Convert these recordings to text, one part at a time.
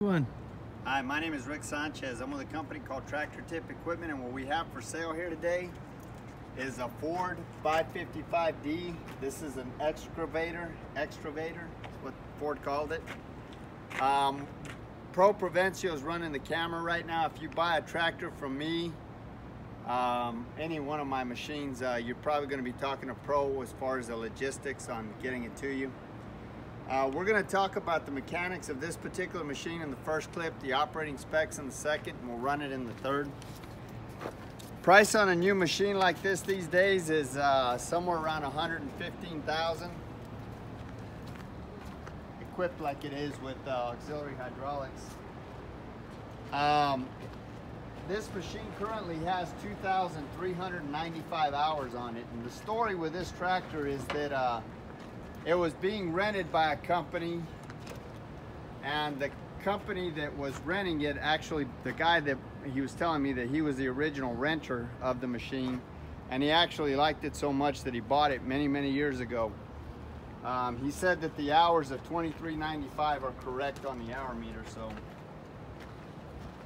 One. Hi, my name is Rick Sanchez. I'm with a company called Tractor Tip Equipment, and what we have for sale here today is a Ford 555D. This is an excavator, is what Ford called it. Pro Provencio is running the camera right now. If you buy a tractor from me, any one of my machines, you're probably going to be talking to Pro as far as the logistics on getting it to you. We're going to talk about the mechanics of this particular machine in the first clip, the operating specs in the second, and we'll run it in the third. Price on a new machine like this these days is somewhere around $115,000. Equipped like it is with auxiliary hydraulics. This machine currently has 2,395 hours on it, and the story with this tractor is that it was being rented by a company, and the company that was renting it, actually the guy that he was telling me that he was the original renter of the machine, and he actually liked it so much that he bought it many years ago. He said that the hours of 2395 are correct on the hour meter, so,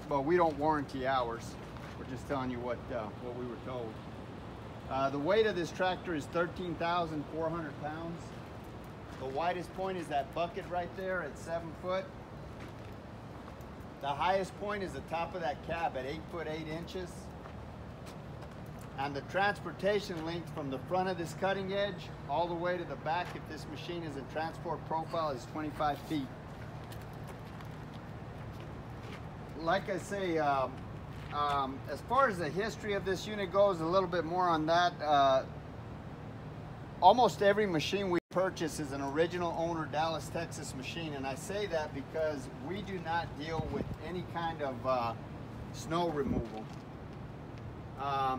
but we don't warranty hours. We're just telling you what we were told. The weight of this tractor is 13,400 pounds. The widest point is that bucket right there at 7 foot. The highest point is the top of that cab at 8 foot 8 inches. And the transportation length from the front of this cutting edge all the way to the back, if this machine is in transport profile, is 25 feet. Like I say, as far as the history of this unit goes, a little bit more on that. Almost every machine we purchase is an original owner Dallas, Texas machine, and I say that because we do not deal with any kind of snow removal.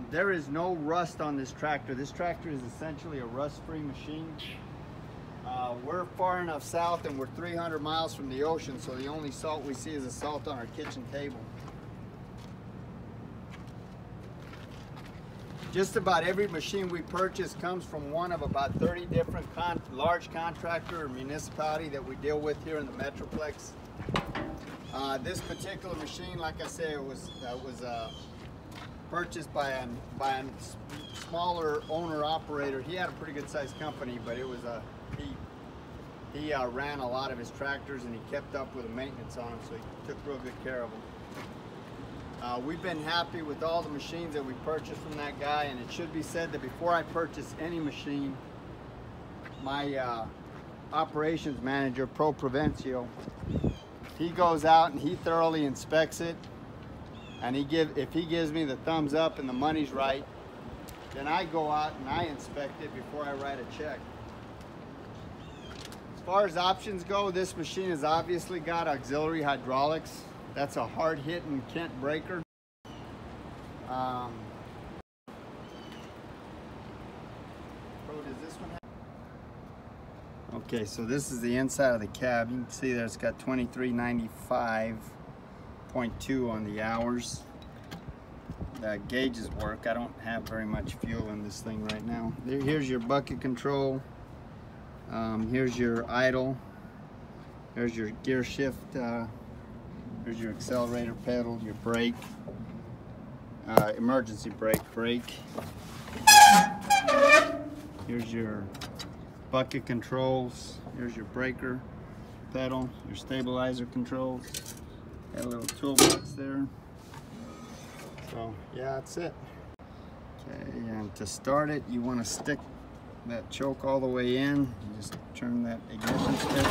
There is no rust on this tractor. This tractor is essentially a rust-free machine. We're far enough south and we're 300 miles from the ocean, so the only salt we see is the salt on our kitchen table. Just about every machine we purchase comes from one of about 30 different large contractor or municipality that we deal with here in the Metroplex. This particular machine, like I say, was purchased by a smaller owner-operator. He had a pretty good sized company, but it was he ran a lot of his tractors and he kept up with the maintenance on them, so he took real good care of them. We've been happy with all the machines that we purchased from that guy, and it should be said that before I purchase any machine, my operations manager, Pro Provencio, he goes out and he thoroughly inspects it, and if he gives me the thumbs up and the money's right, then I go out and I inspect it before I write a check. As far as options go, this machine has obviously got auxiliary hydraulics. That's a hard-hitting Kent breaker. Does this one have? Okay, so this is the inside of the cab. You can see there it's got 2395.2 on the hours. The gauges work. I don't have very much fuel in this thing right now. Here's your bucket control. Here's your idle. There's your gear shift. There's your accelerator pedal, your brake, emergency brake. Here's your bucket controls. Here's your breaker pedal, your stabilizer controls. Got a little toolbox there. So yeah, that's it. Okay, and to start it, you want to stick that choke all the way in. You just turn that ignition stick.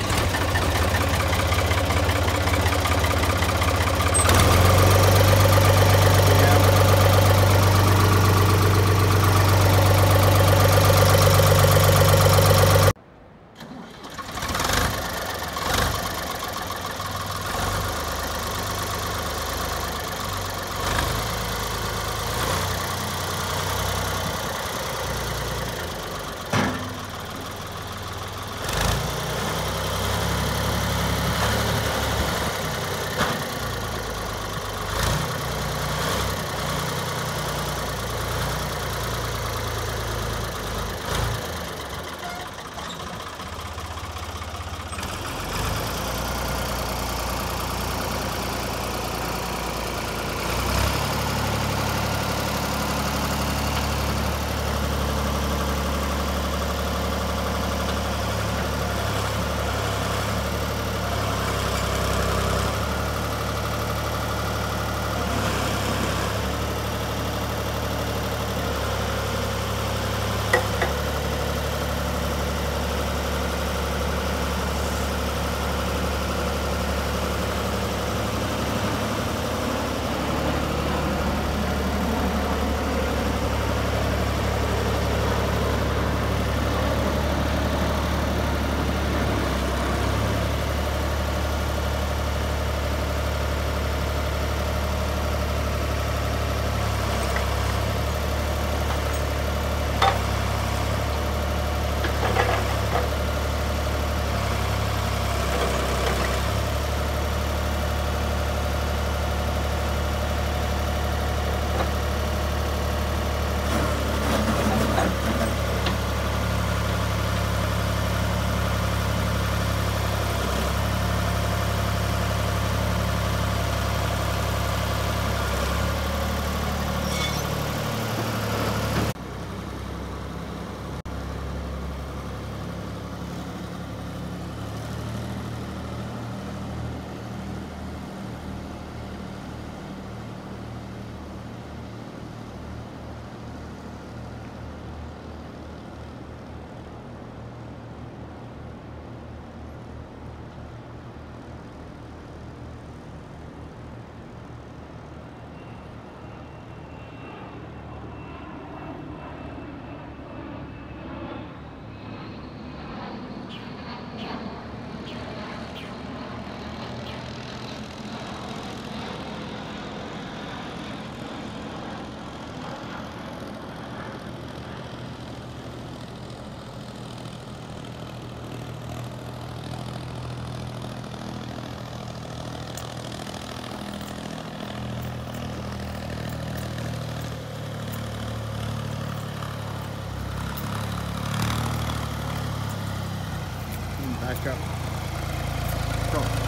back up. Go.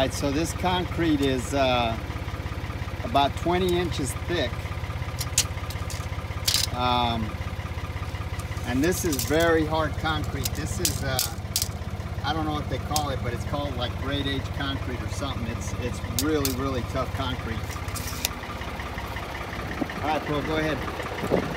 right, so this concrete is about 20 inches thick. And this is very hard concrete. This is, I don't know what they call it, but it's called like grade H concrete or something. It's really, really tough concrete. All right, Pro, go ahead.